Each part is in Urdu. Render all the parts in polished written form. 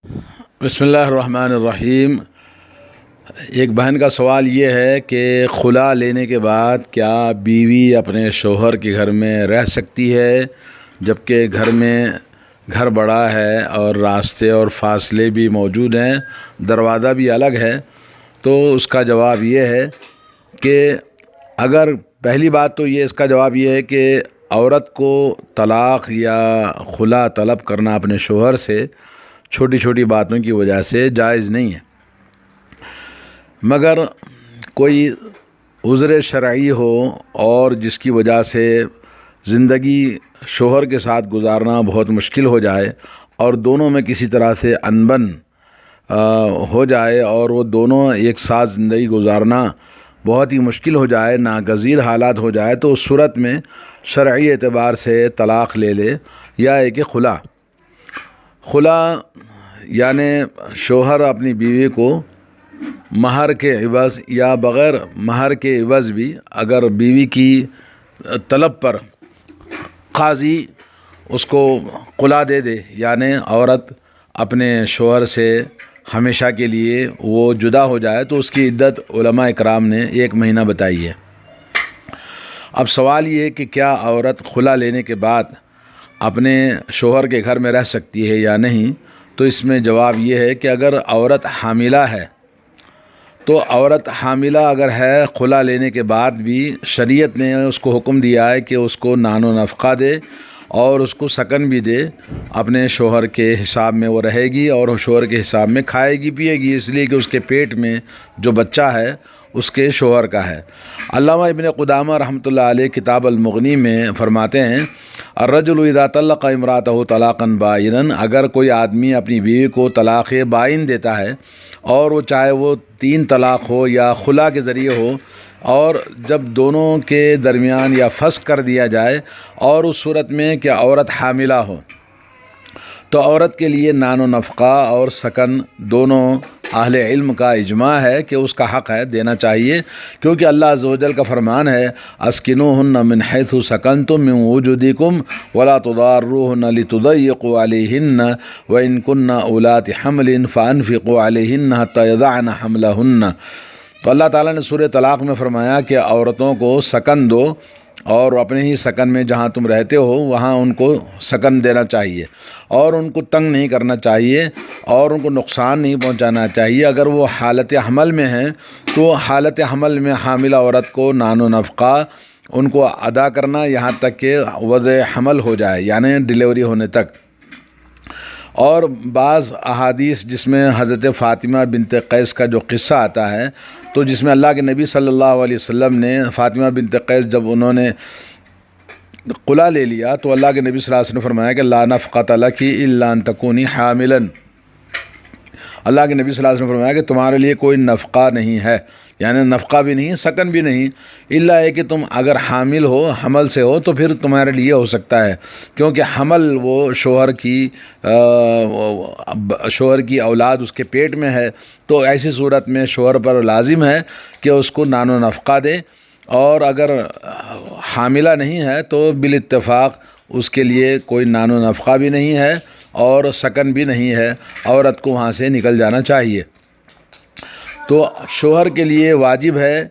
بسم اللہ الرحمن الرحیم۔ ایک بہن کا سوال یہ ہے کہ خلا لینے کے بعد کیا بیوی اپنے شوہر کے گھر میں رہ سکتی ہے، جبکہ گھر بڑا ہے اور راستے اور فاصلے بھی موجود ہیں، دروازہ بھی الگ ہے؟ تو اس کا جواب یہ ہے کہ اگر پہلی بات تو اس کا جواب یہ ہے کہ عورت کو طلاق یا خلا طلب کرنا اپنے شوہر سے چھوٹی چھوٹی باتوں کی وجہ سے جائز نہیں ہے، مگر کوئی عذر شرعی ہو اور جس کی وجہ سے زندگی شوہر کے ساتھ گزارنا بہت مشکل ہو جائے اور دونوں میں کسی طرح سے انبن ہو جائے اور وہ دونوں ایک ساتھ زندگی گزارنا بہت ہی مشکل ہو جائے، ناگزیر حالات ہو جائے، تو اس صورت میں شرعی اعتبار سے طلاق لے لے، یا ہے کہ خلا یعنی شوہر اپنی بیوی کو مہر کے عوض یا بغیر مہر کے عوض بھی اگر بیوی کی طلب پر قاضی اس کو خلا دے دے، یعنی عورت اپنے شوہر سے ہمیشہ کے لیے وہ جدا ہو جائے، تو اس کی عدت علماء اکرام نے 1 مہینہ بتائی ہے۔ اب سوال یہ کہ کیا عورت خلا لینے کے بعد اپنے شوہر کے گھر میں رہ سکتی ہے یا نہیں؟ تو اس میں جواب یہ ہے کہ اگر عورت حاملہ ہے تو عورت حاملہ اگر ہے، خلا لینے کے بعد بھی شریعت نے اس کو حکم دیا ہے کہ اس کو نان و نفقہ دے اور اس کو سکن بھی دے، اپنے شوہر کے حساب میں وہ رہے گی اور شوہر کے حساب میں کھائے گی پیے گی، اس لیے کہ اس کے پیٹ میں جو بچہ ہے اس کے شوہر کا ہے۔ علامہ ابن قدامہ رحمۃ اللہ علیہ کتاب المغنی میں فرماتے ہیں، الرجل اذا طلق امرأته طلاقا بائنا، اگر کوئی آدمی اپنی بیوی کو طلاق بائن دیتا ہے اور وہ چاہے وہ 3 طلاق ہو یا خلا کے ذریعے ہو، اور جب دونوں کے درمیان یا فسخ کر دیا جائے اور اس صورت میں کہ عورت حاملہ ہو، تو عورت کے لیے نان و نفقہ اور سکن دونوں اہل علم کا اجماع ہے کہ اس کا حق ہے، دینا چاہیے، کیونکہ اللہ عز و جل کا فرمان ہے اسکنوہن من حیث سکنتم من وجودکم ولا تضاروہن لتضیقوا علیہن وان کن اولات حمل فانفقوا علیہن حتی یضعن حملہن۔ تو اللہ تعالیٰ نے سورہ طلاق میں فرمایا کہ عورتوں کو سکن دو، اور اپنے ہی سکن میں جہاں تم رہتے ہو وہاں ان کو سکن دینا چاہیے اور ان کو تنگ نہیں کرنا چاہیے اور ان کو نقصان نہیں پہنچانا چاہیے۔ اگر وہ حالت حمل میں ہیں تو حالت حمل میں حاملہ عورت کو نان و نفقہ ان کو ادا کرنا یہاں تک کہ وضع حمل ہو جائے، یعنی ڈیلیوری ہونے تک۔ اور بعض احادیث جس میں حضرت فاطمہ بنت قیس کا جو قصہ آتا ہے، تو جس میں اللہ کے نبی صلی اللہ علیہ وسلم نے فاطمہ بنت قیس جب انہوں نے خلا لے لیا تو اللہ کے نبی صلی اللہ علیہ وسلم نے فرمایا کہ لا نفقۃ لک الا ان تکونی حاملا۔ اللہ کے نبی صلی اللہ علیہ وسلم نے فرمایا کہ تمہارے لیے کوئی نفقہ نہیں ہے، یعنی نفقہ بھی نہیں، سکن بھی نہیں، الا ہے کہ تم اگر حامل ہو، حمل سے ہو، تو پھر تمہارے لیے ہو سکتا ہے، کیونکہ حمل وہ شوہر کی اولاد اس کے پیٹ میں ہے، تو ایسی صورت میں شوہر پر لازم ہے کہ اس کو نان و نفقہ دے، اور اگر حاملہ نہیں ہے تو بالاتفاق اس کے لیے کوئی نان و نفقہ بھی نہیں ہے اور سکن بھی نہیں ہے، عورت کو وہاں سے نکل جانا چاہیے۔ تو شوہر کے لیے واجب ہے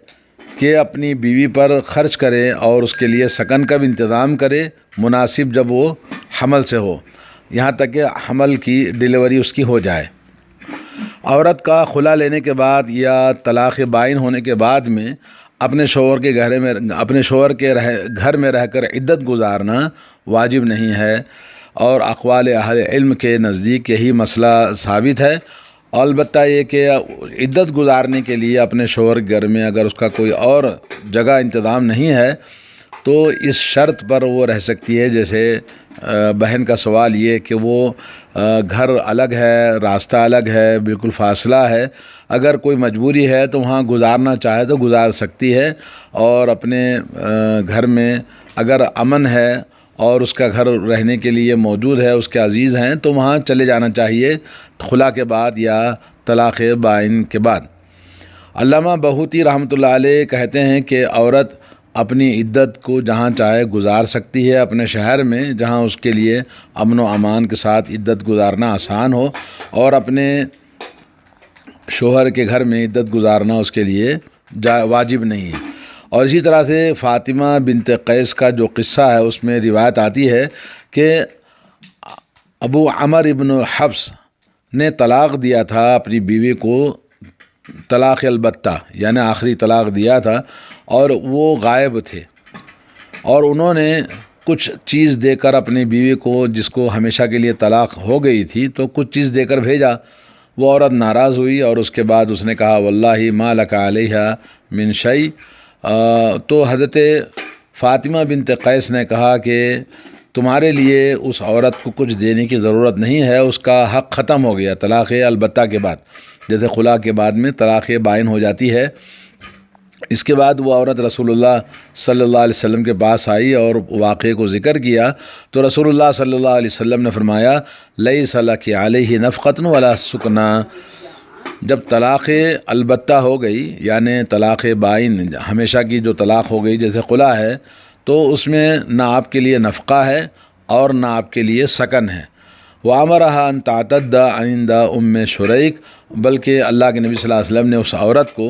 کہ اپنی بیوی پر خرچ کرے اور اس کے لیے سکن کا بھی انتظام کرے، مناسب جب وہ حمل سے ہو، یہاں تک کہ حمل کی ڈیلیوری اس کی ہو جائے۔ عورت کا خلا لینے کے بعد یا طلاق بائن ہونے کے بعد میں اپنے شوہر کے گھر میں رہ کر عدت گزارنا واجب نہیں ہے، اور اقوال اہل علم کے نزدیک یہی مسئلہ ثابت ہے۔ البتہ یہ کہ عدت گزارنے کے لیے اپنے شوہر کے گھر میں اگر اس کا کوئی اور جگہ انتظام نہیں ہے تو اس شرط پر وہ رہ سکتی ہے، جیسے بہن کا سوال یہ کہ وہ گھر الگ ہے، راستہ الگ ہے، بالکل فاصلہ ہے، اگر کوئی مجبوری ہے تو وہاں گزارنا چاہے تو گزار سکتی ہے، اور اپنے گھر میں اگر امن ہے اور اس کا گھر رہنے کے لیے موجود ہے، اس کے عزیز ہیں، تو وہاں چلے جانا چاہیے خلا کے بعد یا طلاق بائن کے بعد۔ علامہ بہوتی رحمۃ اللہ علیہ کہتے ہیں کہ عورت اپنی عدت کو جہاں چاہے گزار سکتی ہے اپنے شہر میں، جہاں اس کے لیے امن و امان کے ساتھ عدت گزارنا آسان ہو، اور اپنے شوہر کے گھر میں عدت گزارنا اس کے لیے واجب نہیں ہے۔ اور اسی طرح سے فاطمہ بنت قیس کا جو قصہ ہے اس میں روایت آتی ہے کہ ابو عمر ابن حفص نے طلاق دیا تھا اپنی بیوی کو، طلاق البتہ یعنی آخری طلاق دیا تھا، اور وہ غائب تھے، اور انہوں نے کچھ چیز دے کر اپنی بیوی کو، جس کو ہمیشہ کے لیے طلاق ہو گئی تھی، تو کچھ چیز دے کر بھیجا۔ وہ عورت ناراض ہوئی اور اس کے بعد اس نے کہا واللہ ما لک علیہ من شیء۔ تو حضرت فاطمہ بنت قیس نے کہا کہ تمہارے لیے اس عورت کو کچھ دینے کی ضرورت نہیں ہے، اس کا حق ختم ہو گیا طلاق البتہ کے بعد، جیسے خلا کے بعد میں طلاق بائن ہو جاتی ہے۔ اس کے بعد وہ عورت رسول اللہ صلی اللہ علیہ وسلم کے پاس آئی اور واقعے کو ذکر کیا، تو رسول اللہ صلی اللہ علیہ وسلم نے فرمایا لیس لک علیہ نفقۃ ولا سکنا۔ جب طلاق البتہ ہو گئی یعنی طلاق بائن ہمیشہ کی جو طلاق ہو گئی جیسے خلا ہے، تو اس میں نہ آپ کے لیے نفقہ ہے اور نہ آپ کے لیے سکن ہے۔ وَأَمَرَهَا أَن تَعْتَدَّ عِنْدَ أُمِّ شُرَيْک، بلکہ اللہ کے نبی صلی اللہ علیہ وسلم نے اس عورت کو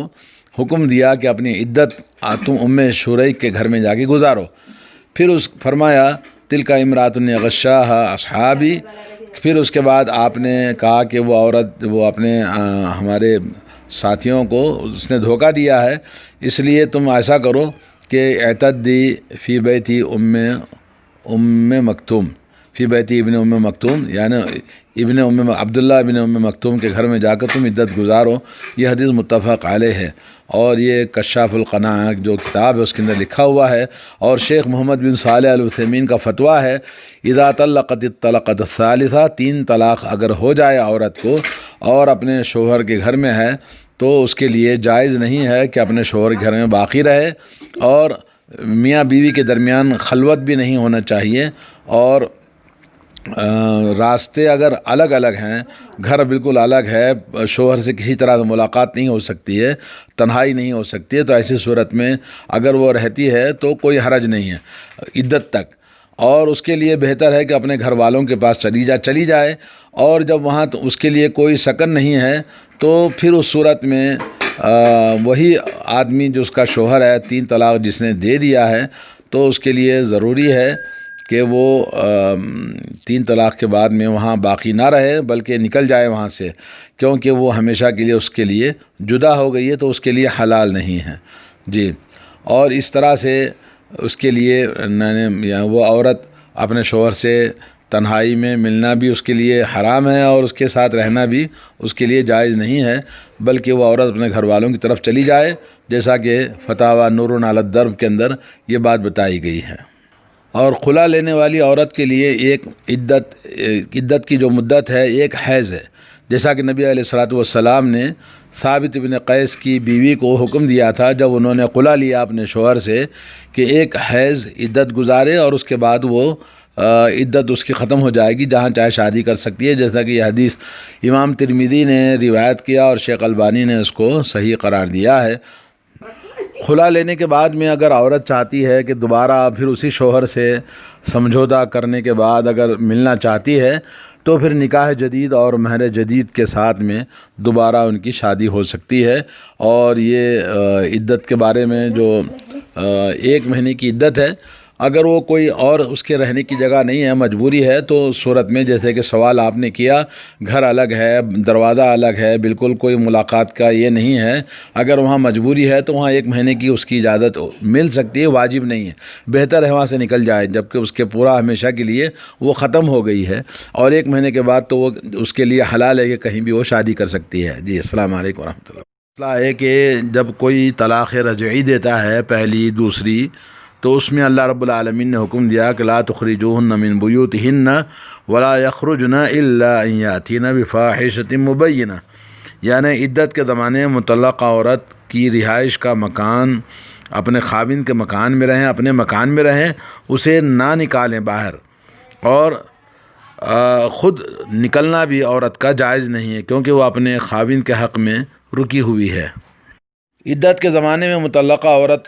حکم دیا کہ اپنی عدت تم ام شریک کے گھر میں جا کے گزارو۔ پھر فرمایا تلک امرأۃ غشاها اصحابی۔ پھر اس کے بعد آپ نے کہا کہ وہ عورت وہ اپنے ہمارے ساتھیوں کو اس نے دھوکہ دیا ہے، اس لیے تم ایسا کرو کہ اعتدی فی بیتی ام مکتوم، فی بیتی ابن ام مکتوم، یعنی عبداللہ ابن ام مکتوم کے گھر میں جا کر تم عدت گزارو۔ یہ حدیث متفق علیہ ہے، اور یہ کشاف القناع جو کتاب ہے اس کے اندر لکھا ہوا ہے، اور شیخ محمد بن صالح العثیمین کا فتویٰ ہے اذا طلقت الطلقۃ الثالثہ، 3 طلاق اگر ہو جائے عورت کو اور اپنے شوہر کے گھر میں ہے، تو اس کے لیے جائز نہیں ہے کہ اپنے شوہر کے گھر میں باقی رہے، اور میاں بیوی کے درمیان خلوت بھی نہیں ہونا چاہیے، اور راستے اگر الگ الگ ہیں، گھر بالکل الگ ہے، شوہر سے کسی طرح ملاقات نہیں ہو سکتی ہے، تنہائی نہیں ہو سکتی ہے، تو ایسی صورت میں اگر وہ رہتی ہے تو کوئی حرج نہیں ہے عدت تک، اور اس کے لیے بہتر ہے کہ اپنے گھر والوں کے پاس چلی جائے، اور جب وہاں تو اس کے لیے کوئی سکن نہیں ہے تو پھر اس صورت میں وہی آدمی جو اس کا شوہر ہے 3 طلاق جس نے دے دیا ہے، تو اس کے لیے ضروری ہے کہ وہ 3 طلاق کے بعد میں وہاں باقی نہ رہے بلکہ نکل جائے وہاں سے، کیونکہ وہ ہمیشہ کے لیے اس کے لیے جدا ہو گئی ہے تو اس کے لیے حلال نہیں ہے جی۔ اور اس طرح سے اس کے لیے وہ عورت اپنے شوہر سے تنہائی میں ملنا بھی اس کے لیے حرام ہے، اور اس کے ساتھ رہنا بھی اس کے لیے جائز نہیں ہے، بلکہ وہ عورت اپنے گھر والوں کی طرف چلی جائے، جیسا کہ فتاوی نور علی الدرب کے اندر یہ بات بتائی گئی ہے۔ اور خلا لینے والی عورت کے لیے ایک عدت کی جو مدت ہے ایک حیض ہے، جیسا کہ نبی علیہ الصلوۃ والسلام نے ثابت بن قیس کی بیوی کو حکم دیا تھا جب انہوں نے خلا لیا اپنے شوہر سے کہ ایک حیض عدت گزارے، اور اس کے بعد وہ عدت اس کی ختم ہو جائے گی، جہاں چاہے شادی کر سکتی ہے، جیسا کہ یہ حدیث امام ترمذی نے روایت کیا اور شیخ البانی نے اس کو صحیح قرار دیا ہے۔ خلا لینے کے بعد میں اگر عورت چاہتی ہے کہ دوبارہ پھر اسی شوہر سے سمجھوتا کرنے کے بعد اگر ملنا چاہتی ہے، تو پھر نکاح جدید اور مہر جدید کے ساتھ میں دوبارہ ان کی شادی ہو سکتی ہے۔ اور یہ عدت کے بارے میں جو 1 مہینے کی عدت ہے، اگر وہ کوئی اور اس کے رہنے کی جگہ نہیں ہے، مجبوری ہے، تو اس صورت میں جیسے کہ سوال آپ نے کیا، گھر الگ ہے، دروازہ الگ ہے، بالکل کوئی ملاقات کا یہ نہیں ہے، اگر وہاں مجبوری ہے تو وہاں 1 مہینے کی اس کی اجازت مل سکتی ہے، واجب نہیں ہے، بہتر ہے وہاں سے نکل جائے جبکہ اس کے پورا ہمیشہ کے لیے وہ ختم ہو گئی ہے، اور 1 مہینے کے بعد تو وہ اس کے لیے حلال ہے کہ کہیں بھی وہ شادی کر سکتی ہے جی۔ السلام علیکم ورحمۃ اللہ۔ مسئلہ ہے کہ جب کوئی طلاق رجعی دیتا ہے، پہلی دوسری، تو اس میں اللہ رب العالمین نے حکم دیا کہ لا تخرجوہن من بیوتہن ولا یخرجن الا ان یاتین بفاحشۃ مبینہ، یعنی عدت کے زمانے میں مطلقہ عورت کی رہائش کا مکان اپنے خاوند کے مکان میں رہیں، اپنے مکان میں رہیں، اسے نہ نکالیں باہر، اور خود نکلنا بھی عورت کا جائز نہیں ہے کیونکہ وہ اپنے خاوند کے حق میں رکی ہوئی ہے۔ عدت کے زمانے میں مطلقہ عورت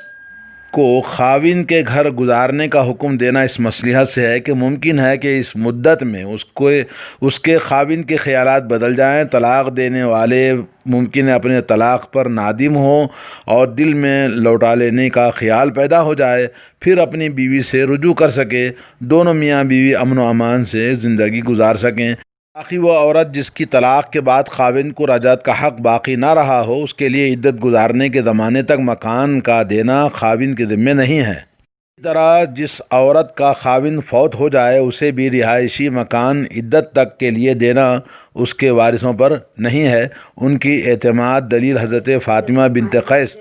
کو خاوند کے گھر گزارنے کا حکم دینا اس مصلحت سے ہے کہ ممکن ہے کہ اس مدت میں اس کے خاوند کے خیالات بدل جائیں، طلاق دینے والے ممکن ہے اپنے طلاق پر نادم ہوں اور دل میں لوٹا لینے کا خیال پیدا ہو جائے، پھر اپنی بیوی سے رجوع کر سکے، دونوں میاں بیوی امن و امان سے زندگی گزار سکیں۔ باقی وہ عورت جس کی طلاق کے بعد خاوند کو رجعت کا حق باقی نہ رہا ہو، اس کے لیے عدت گزارنے کے زمانے تک مکان کا دینا خاوند کے ذمے نہیں ہے۔ اسی طرح جس عورت کا خاوند فوت ہو جائے اسے بھی رہائشی مکان عدت تک کے لیے دینا اس کے وارثوں پر نہیں ہے۔ ان کی اعتماد دلیل حضرت فاطمہ بنت قیس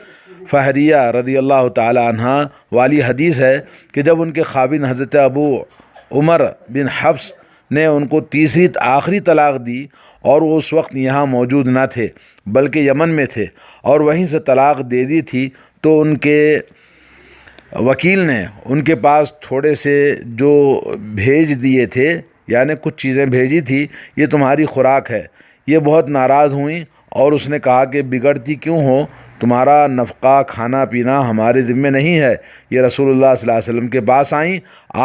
فہریہ رضی اللہ تعالی عنہ والی حدیث ہے کہ جب ان کے خاوند حضرت ابو عمر بن حفص نے ان کو تیسری آخری طلاق دی اور وہ اس وقت یہاں موجود نہ تھے بلکہ یمن میں تھے اور وہیں سے طلاق دے دی تھی، تو ان کے وکیل نے ان کے پاس تھوڑے سے جو بھیج دیے تھے، یعنی کچھ چیزیں بھیجی تھی، یہ تمہاری خوراک ہے۔ یہ بہت ناراض ہوئیں اور اس نے کہا کہ بگڑتی کیوں ہو، تمہارا نفقہ کھانا پینا ہمارے ذمے نہیں ہے۔ یہ رسول اللہ صلی اللہ علیہ وسلم کے پاس آئیں،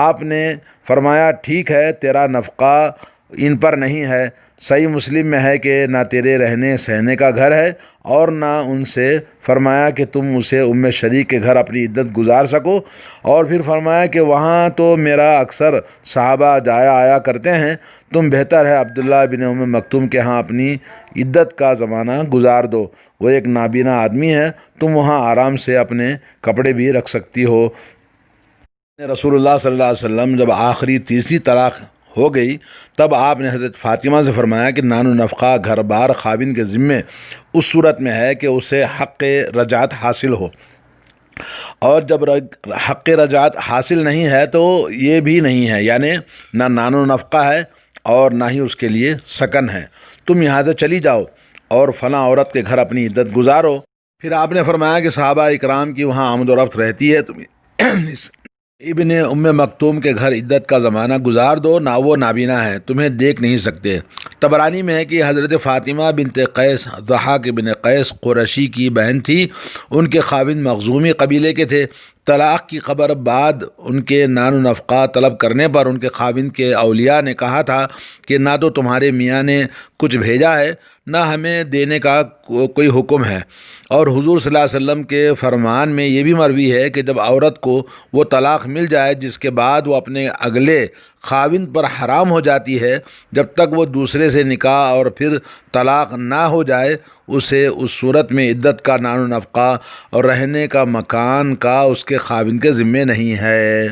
آپ نے فرمایا ٹھیک ہے تیرا نفقہ ان پر نہیں ہے۔ صحیح مسلم میں ہے کہ نہ تیرے رہنے سہنے کا گھر ہے اور نہ ان سے فرمایا کہ تم اسے ام شریک کے گھر اپنی عدت گزار سکو، اور پھر فرمایا کہ وہاں تو میرا اکثر صحابہ جایا آیا کرتے ہیں، تم بہتر ہے عبداللہ بن ام مکتوم کے ہاں اپنی عدت کا زمانہ گزار دو، وہ ایک نابینا آدمی ہے، تم وہاں آرام سے اپنے کپڑے بھی رکھ سکتی ہو۔ رسول اللہ صلی اللہ علیہ وسلم جب آخری تیسری طلاق ہو گئی تب آپ نے حضرت فاطمہ سے فرمایا کہ نان و نفقہ گھر بار خاوند کے ذمے اس صورت میں ہے کہ اسے حق رجعت حاصل ہو، اور جب حق رجعت حاصل نہیں ہے تو یہ بھی نہیں ہے، یعنی نہ نان و نفقہ ہے اور نہ ہی اس کے لیے سکن ہے، تم یہاں سے چلی جاؤ اور فلاں عورت کے گھر اپنی عدت گزارو۔ پھر آپ نے فرمایا کہ صحابہ اکرام کی وہاں آمد و رفت رہتی ہے، تم ابن ام مکتوم کے گھر عدت کا زمانہ گزار دو، نہ وہ نابینا ہے، تمہیں دیکھ نہیں سکتے۔ طبرانی میں ہے کہ حضرت فاطمہ بنت قیس ضحاک بن قیس قرشی کی بہن تھی، ان کے خاوند مخزومی قبیلے کے تھے۔ طلاق کی خبر بعد ان کے نان و نفقہ طلب کرنے پر ان کے خاوند کے اولیاء نے کہا تھا کہ نہ تو تمہارے میاں نے کچھ بھیجا ہے نہ ہمیں دینے کا کوئی حکم ہے، اور حضور صلی اللہ علیہ وسلم کے فرمان میں یہ بھی مروی ہے کہ جب عورت کو وہ طلاق مل جائے جس کے بعد وہ اپنے اگلے خاوند پر حرام ہو جاتی ہے، جب تک وہ دوسرے سے نکاح اور پھر طلاق نہ ہو جائے، اسے اس صورت میں عدت کا نان و نفقہ اور رہنے کا مکان کا اس کے خاوند کے ذمے نہیں ہے۔